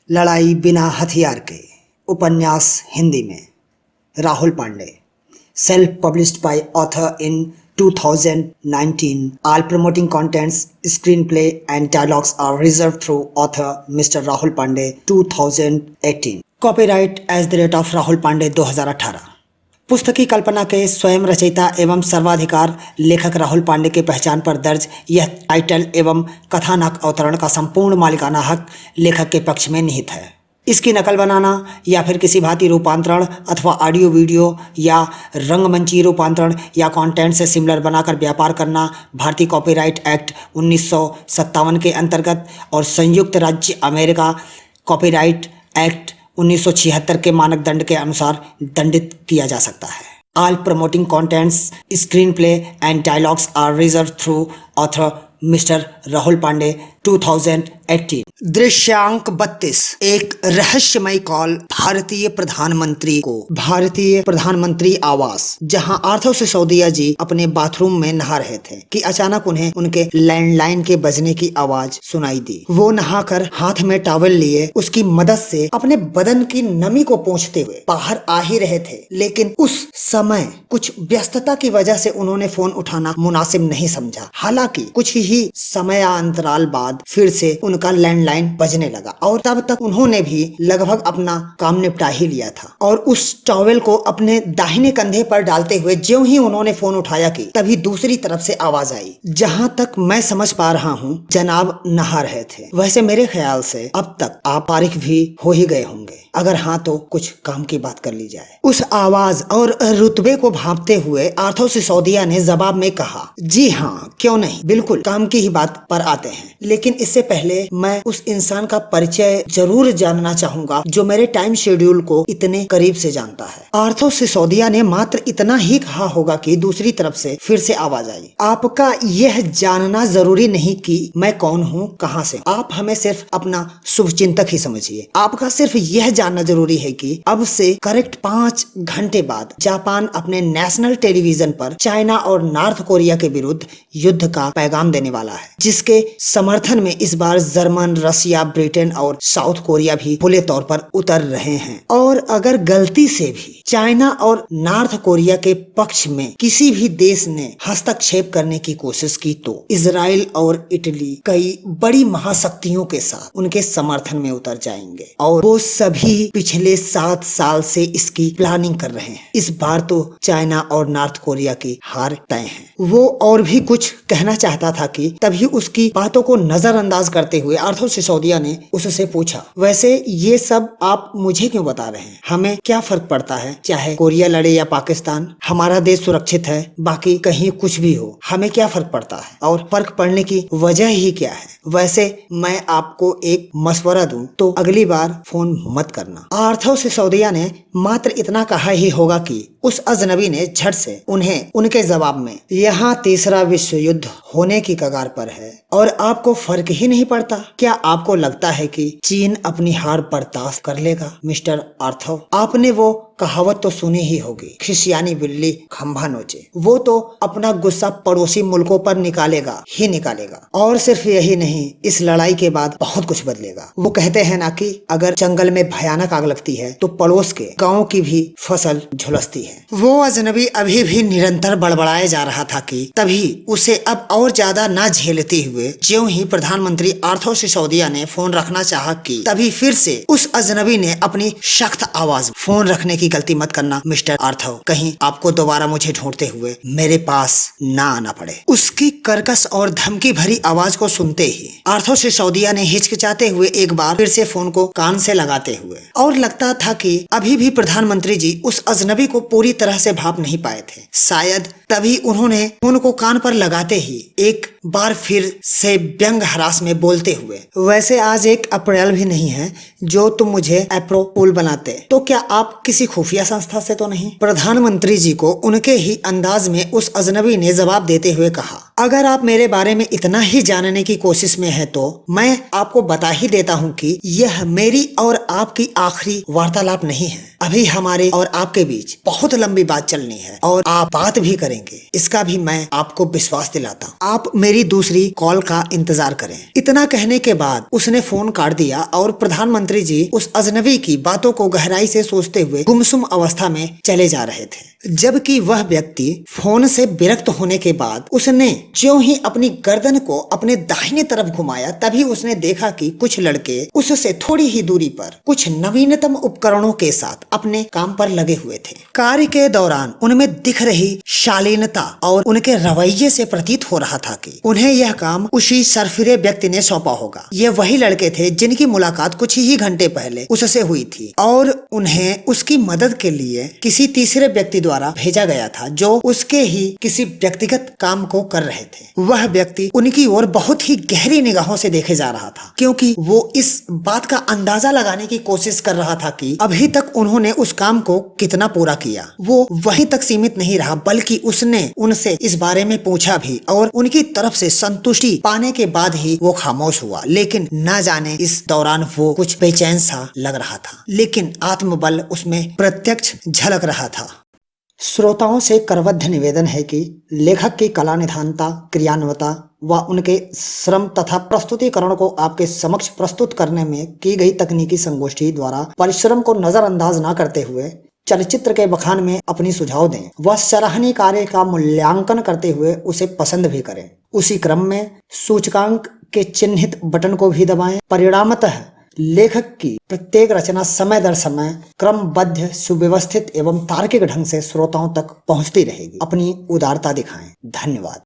लड़ाई बिना हथियार के उपन्यास हिंदी में Rahul Pandey self published by author in 2019 all promoting contents screenplay and dialogues are reserved through author Mr. Rahul Pandey 2018 copyright @ Rahul Pandey 2018 पुस्तक की कल्पना के स्वयं रचयिता एवं सर्वाधिकार लेखक राहुल पांडे के पहचान पर दर्ज यह टाइटल एवं कथानक अवतरण का संपूर्ण मालिकाना हक लेखक के पक्ष में निहित है। इसकी नकल बनाना या फिर किसी भांति रूपांतरण अथवा ऑडियो वीडियो या रंगमंची रूपांतरण या कंटेंट से सिमिलर बनाकर व्यापार करना भारतीय कॉपीराइट एक्ट 1957 के अंतर्गत और संयुक्त राज्य अमेरिका कॉपीराइट एक्ट 1976 के मानक दंड के अनुसार दंडित किया जा सकता है। All promoting contents screen play and dialogues are reserve through author mister Rahul Pandey 2018। दृश्यांक 32 एक रहस्यमय कॉल भारतीय प्रधानमंत्री आवास जहां आर्थर सिसोदिया जी अपने बाथरूम में नहा रहे थे कि अचानक उन्हें उनके लैंडलाइन के बजने की आवाज सुनाई दी। वो नहाकर हाथ में टॉवल लिए उसकी मदद से अपने बदन की नमी को पोंछते हुए बाहर आ ही रहे थे, लेकिन उस समय कुछ व्यस्तता की वजह से उन्होंने फोन उठाना मुनासिब नहीं समझा। हालांकि कुछ ही समयांतराल बाद फिर से उनका लैंडलाइन बजने लगा और तब तक उन्होंने भी लगभग अपना काम निपटा ही लिया था और उस टॉवेल को अपने दाहिने कंधे पर डालते हुए ज्यों ही उन्होंने फोन उठाया कि तभी दूसरी तरफ से आवाज आई। जहां तक मैं समझ पा रहा हूं जनाब नहा रहे थे। वैसे मेरे ख्याल से अब तक आप फारिग भी हो ही गए होंगे, अगर हाँ तो कुछ काम की बात कर ली जाए। उस आवाज और रुतबे को भांपते हुए आर्थर सिसोदिया ने जवाब में कहा, जी हाँ क्यों नहीं, बिल्कुल काम की ही बात पर आते हैं, लेकिन इससे पहले मैं उस इंसान का परिचय जरूर जानना चाहूंगा जो मेरे टाइम शेड्यूल को इतने करीब से जानता है। आर्थर सिसोदिया ने मात्र इतना ही कहा होगा कि दूसरी तरफ से फिर से आवाज आई, आपका यह जानना जरूरी नहीं कि मैं कौन हूँ, कहाँ से। आप हमें सिर्फ अपना शुभचिंतक ही समझिए। आपका सिर्फ यह जानना जरूरी है कि अब से करेक्ट 5 घंटे बाद जापान अपने नेशनल टेलीविजन पर चाइना और नॉर्थ कोरिया के विरुद्ध युद्ध का पैगाम देने वाला है, जिसके समर्थन में इस बार जर्मन, रसिया, ब्रिटेन और साउथ कोरिया भी खुले तौर पर उतर रहे हैं। और अगर गलती से भी चाइना और नॉर्थ कोरिया के पक्ष में किसी भी देश ने हस्तक्षेप करने की कोशिश की तो इजराइल और इटली कई बड़ी महाशक्तियों के साथ उनके समर्थन में उतर जाएंगे और वो सभी पिछले 7 साल से इसकी प्लानिंग कर रहे हैं। इस बार तो चाइना और नॉर्थ कोरिया की हार तय है। वो और भी कुछ कहना चाहता था कि तभी उसकी बातों को नजरअंदाज करते हुए आर्थर सिसोदिया ने उससे पूछा, वैसे ये सब आप मुझे क्यों बता रहे हैं? हमें क्या फर्क पड़ता है, चाहे कोरिया लड़े या पाकिस्तान, हमारा देश सुरक्षित है, बाकी कहीं कुछ भी हो, हमें क्या फर्क पड़ता है और फर्क पड़ने की वजह ही क्या है? वैसे मैं आपको एक मशवरा दूं तो अगली बार फोन मत करना। आर्थर सिसोदिया ने मात्र इतना कहा ही होगा कि उस अजनबी ने झट से उन्हें उनके जवाब में, यहाँ तीसरा विश्व युद्ध होने की कगार पर है और आपको फर्क ही नहीं पड़ता। क्या आपको लगता है कि चीन अपनी हार बर्दाश्त कर लेगा? मिस्टर आर्थर, आपने वो कहावत तो सुनी ही होगी, खिसियानी बिल्ली खंभा नोचे। वो तो अपना गुस्सा पड़ोसी मुल्कों पर निकालेगा ही निकालेगा और सिर्फ यही नहीं, इस लड़ाई के बाद बहुत कुछ बदलेगा। वो कहते हैं ना कि अगर जंगल में भयानक आग लगती है तो पड़ोस के गाँव की भी फसल झुलसती है। वो अजनबी अभी भी निरंतर बड़बड़ाए जा रहा था कि तभी उसे अब और ज्यादा ना झेलते हुए ज्यों ही प्रधानमंत्री आर्थर सिसोदिया ने फोन रखना चाहा कि तभी फिर से उस अजनबी ने अपनी सख्त आवाज, फोन रखने की गलती मत करना मिस्टर आर्थर, कहीं आपको दोबारा मुझे ढूंढते हुए मेरे पास ना आना पड़े। उसकी कर्कश और धमकी भरी आवाज को सुनते ही आर्थर सिसोदिया ने हिचकिचाते हुए एक बार फिर से फोन को कान से लगाते हुए, और लगता था कि अभी भी प्रधानमंत्री जी उस अजनबी को पूरी तरह से भाप नहीं पाए थे। शायद तभी उन्होंने फोन को कान पर लगाते ही एक बार फिर से व्यंग हरास में बोलते हुए, वैसे आज 1 अप्रैल भी नहीं है जो तुम मुझे अप्रोल बनाते, तो क्या आप किसी खुफिया संस्था से तो नहीं? प्रधानमंत्री जी को उनके ही अंदाज में उस अजनबी ने जवाब देते हुए कहा, अगर आप मेरे बारे में इतना ही जानने की कोशिश में है तो मैं आपको बता ही देता हूँ कि यह मेरी और आपकी आखिरी वार्तालाप नहीं है। अभी हमारे और आपके बीच बहुत लंबी बात चलनी है और आप बात भी करेंगे, इसका भी मैं आपको विश्वास दिलाता हूँ। आप मेरी दूसरी कॉल का इंतजार करें। इतना कहने के बाद उसने फोन काट दिया और प्रधानमंत्री जी उस अजनबी की बातों को गहराई से सोचते हुए गुमसुम अवस्था में चले जा रहे थे। जबकि वह व्यक्ति फोन से विरक्त होने के बाद उसने ज्यों ही अपनी गर्दन को अपने दाहिने तरफ घुमाया, तभी उसने देखा कि कुछ लड़के उससे थोड़ी ही दूरी पर कुछ नवीनतम उपकरणों के साथ अपने काम पर लगे हुए थे। कार्य के दौरान उनमें दिख रही शालीनता और उनके रवैये से प्रतीत हो रहा था कि उन्हें यह काम उसी सरफिरे व्यक्ति ने सौंपा होगा। ये वही लड़के थे जिनकी मुलाकात कुछ ही घंटे पहले उससे हुई थी और उन्हें उसकी मदद के लिए किसी तीसरे व्यक्ति द्वारा भेजा गया था जो उसके ही किसी व्यक्तिगत काम को कर रहे थे। वह व्यक्ति उनकी ओर बहुत ही गहरी निगाहों से देखे जा रहा था, क्योंकि वो इस बात का अंदाजा लगाने की कोशिश कर रहा था कि अभी तक उन्होंने उस काम को कितना पूरा किया। वो वहीं तक सीमित नहीं रहा, बल्कि उसने उनसे इस बारे में पूछा भी और उनकी तरफ से संतुष्टि पाने के बाद ही वो खामोश हुआ। लेकिन न जाने इस दौरान वो कुछ बेचैन सा लग रहा था, लेकिन आत्मबल उसमें प्रत्यक्ष झलक रहा था। श्रोताओं से करवद्ध निवेदन है कि लेखक की कला निधानता, क्रियान्वता व उनके श्रम तथा प्रस्तुतिकरण को आपके समक्ष प्रस्तुत करने में की गई तकनीकी संगोष्ठी द्वारा परिश्रम को नजरअंदाज न करते हुए चलचित्र के बखान में अपनी सुझाव दें व सराहनीय कार्य का मूल्यांकन करते हुए उसे पसंद भी करें। उसी क्रम में सूचकांक के चिन्हित बटन को भी दबाएं। परिणामतः लेखक की प्रत्येक रचना समय दर समय क्रमबद्ध, सुव्यवस्थित एवं तार्किक ढंग से श्रोताओं तक पहुंचती रहेगी। अपनी उदारता दिखाएं। धन्यवाद।